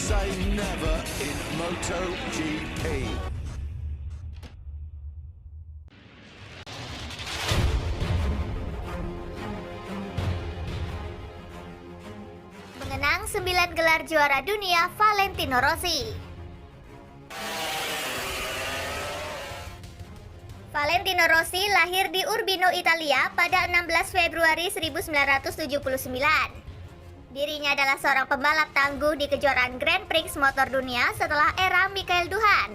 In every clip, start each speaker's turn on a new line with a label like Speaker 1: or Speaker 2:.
Speaker 1: say never in MotoGP.
Speaker 2: Mengenang 9 gelar juara dunia Valentino Rossi. Valentino Rossi lahir di Urbino, Italia pada 16 Februari 1979. Dirinya adalah seorang pembalap tangguh di kejuaraan Grand Prix motor dunia setelah era Michael Duhan.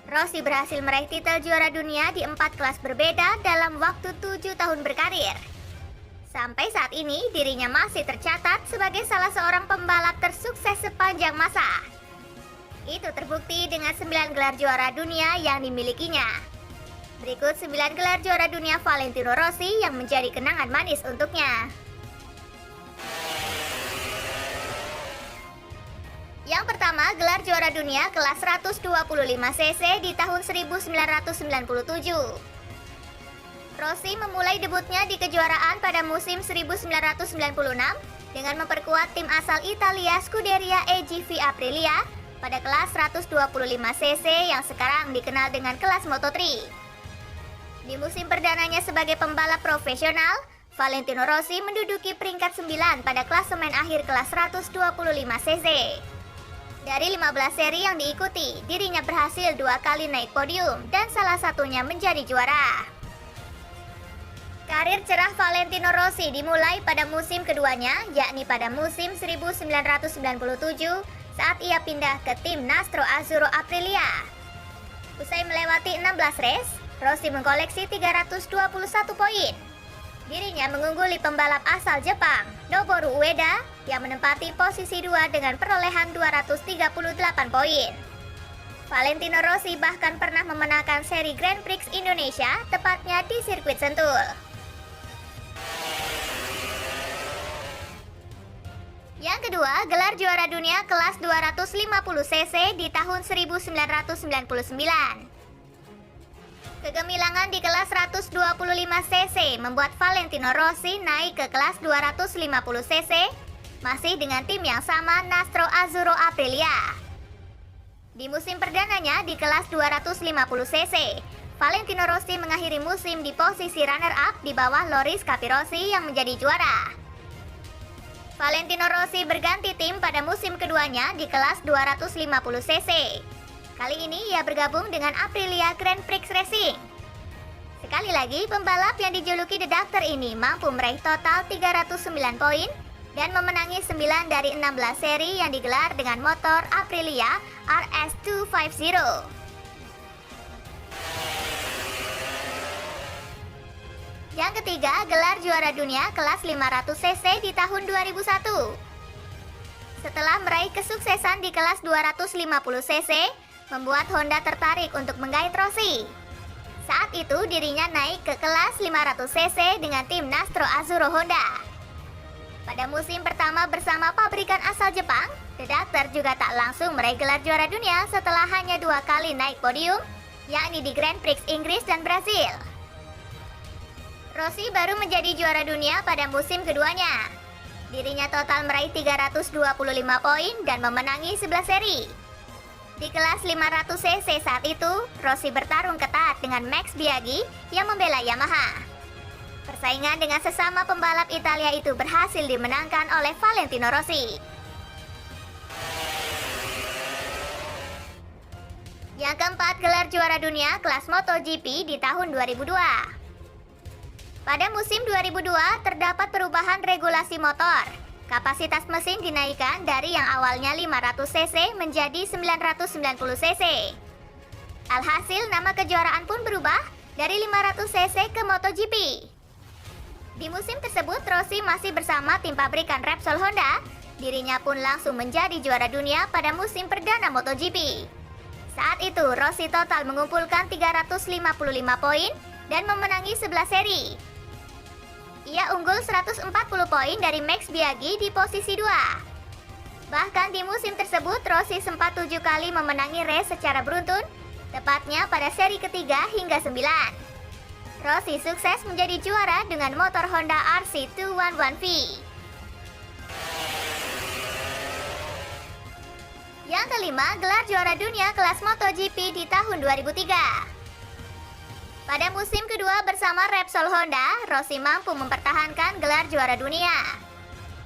Speaker 2: Rossi berhasil meraih titel juara dunia di 4 kelas berbeda dalam waktu 7 tahun berkarir. Sampai saat ini, dirinya masih tercatat sebagai salah seorang pembalap tersukses sepanjang masa. Itu terbukti dengan 9 gelar juara dunia yang dimilikinya. Berikut 9 gelar juara dunia Valentino Rossi yang menjadi kenangan manis untuknya. Yang pertama, gelar juara dunia kelas 125cc di tahun 1997. Rossi memulai debutnya di kejuaraan pada musim 1996 dengan memperkuat tim asal Italia Scuderia EGV Aprilia pada kelas 125cc yang sekarang dikenal dengan kelas Moto3. Di musim perdananya sebagai pembalap profesional, Valentino Rossi menduduki peringkat 9 pada klasemen akhir kelas 125cc. Dari 15 seri yang diikuti, dirinya berhasil 2 kali naik podium dan salah satunya menjadi juara. Karir cerah Valentino Rossi dimulai pada musim keduanya, yakni pada musim 1997 saat ia pindah ke tim Nastro Azzurro Aprilia. Usai melewati 16 race, Rossi mengkoleksi 321 poin. Dirinya mengungguli pembalap asal Jepang, Noboru Ueda, yang menempati posisi 2 dengan perolehan 238 poin. Valentino Rossi bahkan pernah memenangkan seri Grand Prix Indonesia, tepatnya di sirkuit Sentul. Yang kedua, gelar juara dunia kelas 250cc di tahun 1999. Kegemilangan di kelas 125cc membuat Valentino Rossi naik ke kelas 250cc, masih dengan tim yang sama Nastro Azzurro Aprilia. Di musim perdananya di kelas 250cc, Valentino Rossi mengakhiri musim di posisi runner-up di bawah Loris Capirossi yang menjadi juara. Valentino Rossi berganti tim pada musim keduanya di kelas 250cc. Kali ini ia bergabung dengan Aprilia Grand Prix Racing. Sekali lagi, pembalap yang dijuluki The Doctor ini mampu meraih total 309 poin dan memenangi 9 dari 16 seri yang digelar dengan motor Aprilia RS250. Yang ketiga, gelar juara dunia kelas 500cc di tahun 2001. Setelah meraih kesuksesan di kelas 250cc, membuat Honda tertarik untuk menggait Rossi. Saat itu dirinya naik ke kelas 500cc dengan tim Nastro Azzurro Honda. Pada musim pertama bersama pabrikan asal Jepang, The Doctor juga tak langsung meraih gelar juara dunia setelah hanya 2 kali naik podium, yakni di Grand Prix Inggris dan Brasil. Rossi baru menjadi juara dunia pada musim keduanya. Dirinya total meraih 325 poin dan memenangi 11 seri. Di kelas 500cc saat itu, Rossi bertarung ketat dengan Max Biaggi yang membela Yamaha. Persaingan dengan sesama pembalap Italia itu berhasil dimenangkan oleh Valentino Rossi. Yang keempat, gelar juara dunia kelas MotoGP di tahun 2002. Pada musim 2002, terdapat perubahan regulasi motor. Kapasitas mesin dinaikkan dari yang awalnya 500cc menjadi 990cc. Alhasil, nama kejuaraan pun berubah dari 500cc ke MotoGP. Di musim tersebut, Rossi masih bersama tim pabrikan Repsol Honda. Dirinya pun langsung menjadi juara dunia pada musim perdana MotoGP. Saat itu, Rossi total mengumpulkan 355 poin dan memenangi 11 seri. Ia unggul 140 poin dari Max Biaggi di posisi 2. Bahkan di musim tersebut, Rossi sempat 7 kali memenangi race secara beruntun, tepatnya pada seri ketiga hingga 9. Rossi sukses menjadi juara dengan motor Honda RC211V. Yang kelima, gelar juara dunia kelas MotoGP di tahun 2003. Pada musim kedua bersama Repsol Honda, Rossi mampu mempertahankan gelar juara dunia.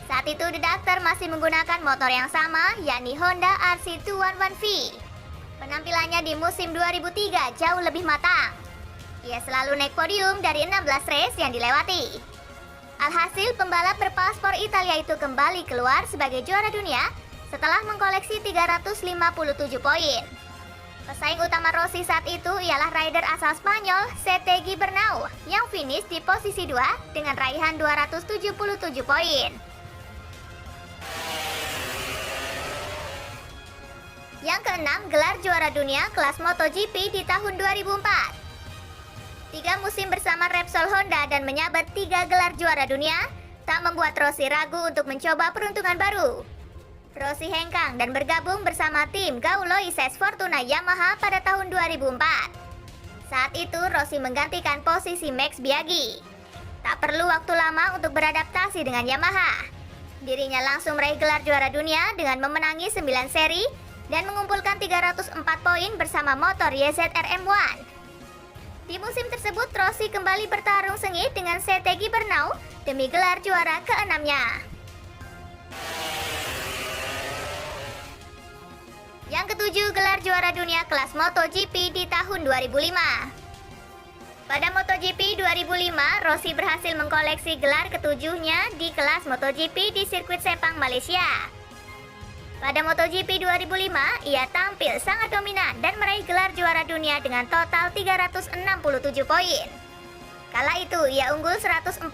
Speaker 2: Saat itu The Doctor masih menggunakan motor yang sama, yakni Honda RC211V. Penampilannya di musim 2003 jauh lebih matang. Ia selalu naik podium dari 16 race yang dilewati. Alhasil, pembalap berpaspor Italia itu kembali keluar sebagai juara dunia setelah mengkoleksi 357 poin. Pesaing utama Rossi saat itu ialah rider asal Spanyol, Setegi Bernau, yang finish di posisi 2 dengan raihan 277 poin. Yang keenam, gelar juara dunia kelas MotoGP di tahun 2004. 3 musim bersama Repsol Honda dan menyabat 3 gelar juara dunia, tak membuat Rossi ragu untuk mencoba peruntungan baru. Rossi hengkang dan bergabung bersama tim Gaulo Ises Fortuna Yamaha pada tahun 2004. Saat itu Rossi menggantikan posisi Max Biaggi. Tak perlu waktu lama untuk beradaptasi dengan Yamaha. Dirinya langsung meraih gelar juara dunia dengan memenangi 9 seri dan mengumpulkan 304 poin bersama motor YZR-M1. Di musim tersebut Rossi kembali bertarung sengit dengan Setegi Bernau demi gelar juara ke-6-nya. Yang ketujuh, gelar juara dunia kelas MotoGP di tahun 2005. Pada MotoGP 2005, Rossi berhasil mengkoleksi gelar ketujuhnya di kelas MotoGP di sirkuit Sepang, Malaysia. Pada MotoGP 2005, ia tampil sangat dominan dan meraih gelar juara dunia dengan total 367 poin. Kala itu, ia unggul 147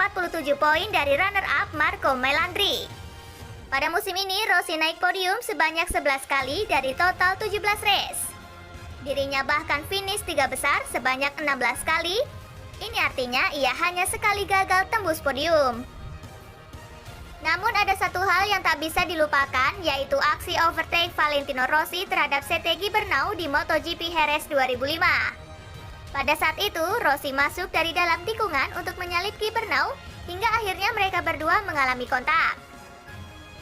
Speaker 2: poin dari runner-up Marco Melandri. Pada musim ini, Rossi naik podium sebanyak 11 kali dari total 17 race. Dirinya bahkan finish 3 besar sebanyak 16 kali. Ini artinya ia hanya sekali gagal tembus podium. Namun ada satu hal yang tak bisa dilupakan, yaitu aksi overtake Valentino Rossi terhadap Setegi Bernau di MotoGP Jerez 2005. Pada saat itu, Rossi masuk dari dalam tikungan untuk menyalip Ki Bernau hingga akhirnya mereka berdua mengalami kontak.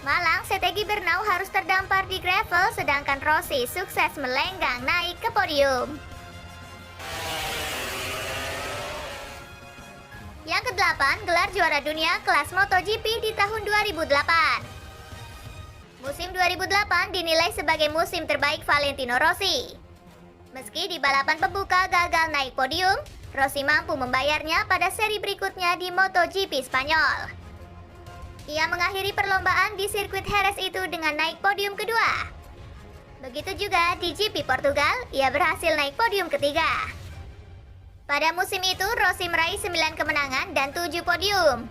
Speaker 2: Malang, Setegi Bernau harus terdampar di gravel, sedangkan Rossi sukses melenggang naik ke podium. Yang ke-8, gelar juara dunia kelas MotoGP di tahun 2008. Musim 2008 dinilai sebagai musim terbaik Valentino Rossi. Meski di balapan pembuka gagal naik podium, Rossi mampu membayarnya pada seri berikutnya di MotoGP Spanyol. Ia mengakhiri perlombaan di sirkuit Jerez itu dengan naik podium kedua. Begitu juga di GP Portugal, ia berhasil naik podium ketiga. Pada musim itu, Rossi meraih 9 kemenangan dan 7 podium.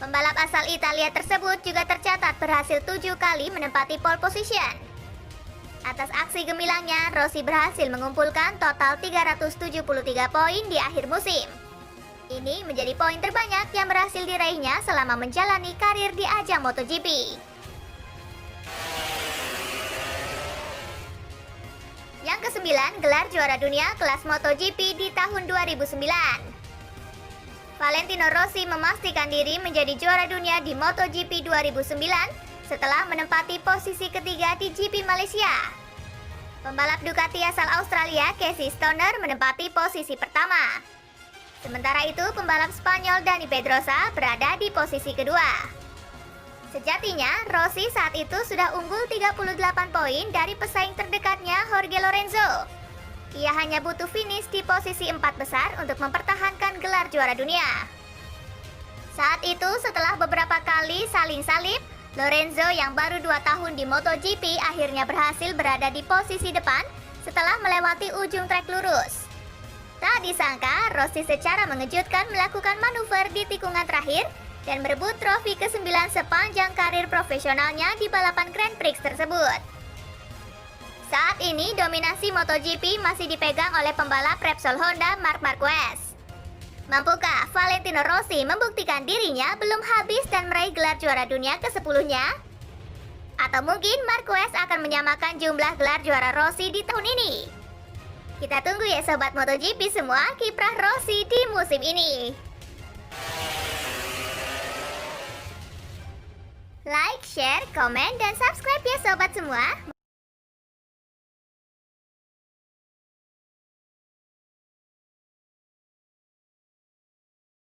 Speaker 2: Pembalap asal Italia tersebut juga tercatat berhasil 7 kali menempati pole position. Atas aksi gemilangnya, Rossi berhasil mengumpulkan total 373 poin di akhir musim. Ini menjadi poin terbanyak yang berhasil diraihnya selama menjalani karir di ajang MotoGP. Yang ke-9, gelar juara dunia kelas MotoGP di tahun 2009. Valentino Rossi memastikan diri menjadi juara dunia di MotoGP 2009 setelah menempati posisi ketiga di GP Malaysia. Pembalap Ducati asal Australia, Casey Stoner, menempati posisi pertama. Sementara itu, pembalap Spanyol Dani Pedrosa berada di posisi kedua. Sejatinya, Rossi saat itu sudah unggul 38 poin dari pesaing terdekatnya Jorge Lorenzo. Ia hanya butuh finish di posisi 4 besar untuk mempertahankan gelar juara dunia. Saat itu, setelah beberapa kali saling salib, Lorenzo yang baru 2 tahun di MotoGP akhirnya berhasil berada di posisi depan setelah melewati ujung trek lurus. Tak disangka, Rossi secara mengejutkan melakukan manuver di tikungan terakhir dan merebut trofi ke-9 sepanjang karir profesionalnya di balapan Grand Prix tersebut. Saat ini, dominasi MotoGP masih dipegang oleh pembalap Repsol Honda Marc Marquez. Mampukah Valentino Rossi membuktikan dirinya belum habis dan meraih gelar juara dunia ke-10-nya? Atau mungkin Marquez akan menyamakan jumlah gelar juara Rossi di tahun ini? Kita tunggu ya sobat MotoGP semua, kiprah Rossi di musim ini. Like, share, komen, dan subscribe ya sobat semua.